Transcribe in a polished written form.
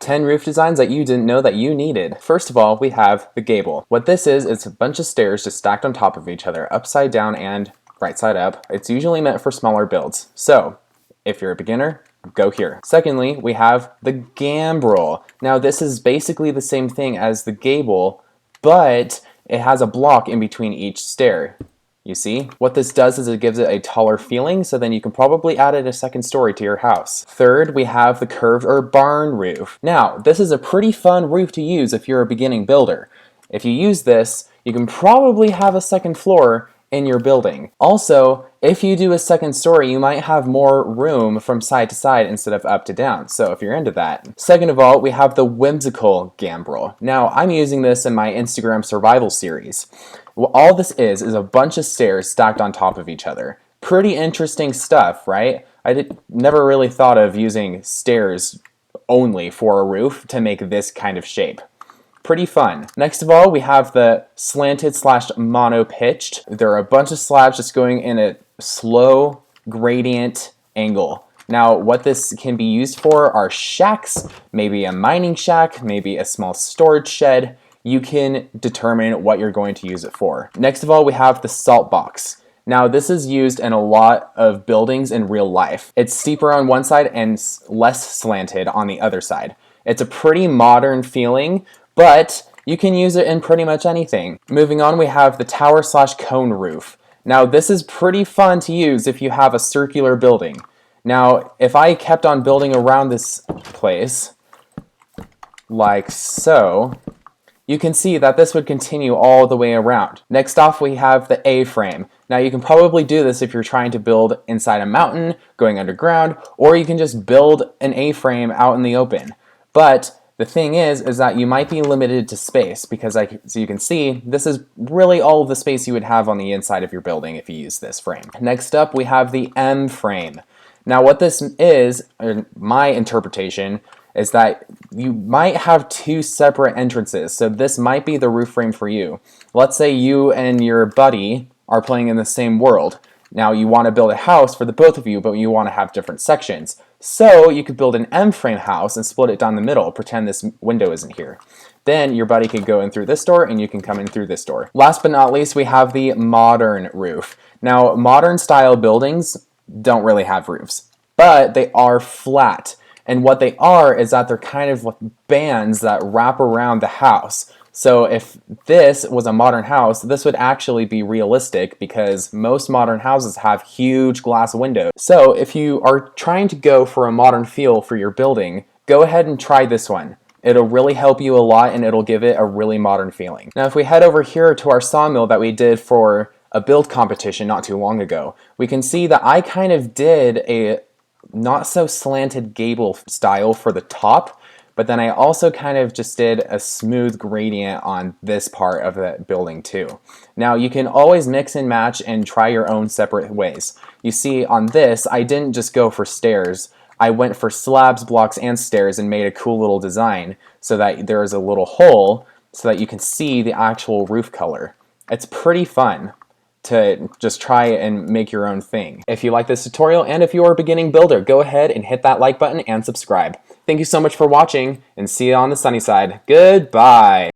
10 roof designs that you didn't know that you needed. First of all, we have the gable. What this is, it's a bunch of stairs just stacked on top of each other, upside down and right side up. It's usually meant for smaller builds. So, if you're a beginner, go here. Secondly, we have the gambrel. Now this is basically the same thing as the gable, but it has a block in between each stair. You see? What this does is it gives it a taller feeling, so then you can probably add it a second story to your house. Third, we have the curved or barn roof. Now, this is a pretty fun roof to use if you're a beginning builder. If you use this, you can probably have a second floor in your building. Also, if you do a second story, you might have more room from side to side instead of up to down, so if you're into that. Second of all, we have the whimsical gambrel. Now, I'm using this in my Instagram survival series. Well, all this is a bunch of stairs stacked on top of each other. Pretty interesting stuff, right? I never really thought of using stairs only for a roof to make this kind of shape. Pretty fun. Next of all, we have the slanted / mono pitched. There are a bunch of slabs just going in a slow gradient angle. Now, what this can be used for are shacks, maybe a mining shack, maybe a small storage shed. You can determine what you're going to use it for. Next of all, we have the salt box. Now, this is used in a lot of buildings in real life. It's steeper on one side and less slanted on the other side. It's a pretty modern feeling, but you can use it in pretty much anything. Moving on, we have the tower / cone roof. Now, this is pretty fun to use if you have a circular building. Now, if I kept on building around this place, like so, you can see that this would continue all the way around. Next off, we have the A-frame. Now, you can probably do this if you're trying to build inside a mountain, going underground, or you can just build an A-frame out in the open. But the thing is that you might be limited to space because as you can see, this is really all of the space you would have on the inside of your building if you use this frame. Next up, we have the M-frame. Now, what this is, in my interpretation, is that you might have two separate entrances, so this might be the roof frame for you. Let's say you and your buddy are playing in the same world. Now you want to build a house for the both of you, but you want to have different sections. So you could build an M-frame house and split it down the middle, pretend this window isn't here. Then your buddy could go in through this door and you can come in through this door. Last but not least, we have the modern roof. Now, modern style buildings don't really have roofs, but they are flat. And what they are is that they're kind of like bands that wrap around the house. So if this was a modern house, this would actually be realistic because most modern houses have huge glass windows. So if you are trying to go for a modern feel for your building, go ahead and try this one. It'll really help you a lot and it'll give it a really modern feeling. Now if we head over here to our sawmill that we did for a build competition not too long ago, we can see that I kind of did a not so slanted gable style for the top, but then I also kind of just did a smooth gradient on this part of the building too. Now you can always mix and match and try your own separate ways. You see on this, I didn't just go for stairs. I went for slabs, blocks, and stairs and made a cool little design so that there is a little hole so that you can see the actual roof color. It's pretty fun to just try and make your own thing. If you like this tutorial and if you are a beginning builder, go ahead and hit that like button and subscribe. Thank you so much for watching and see you on the sunny side. Goodbye.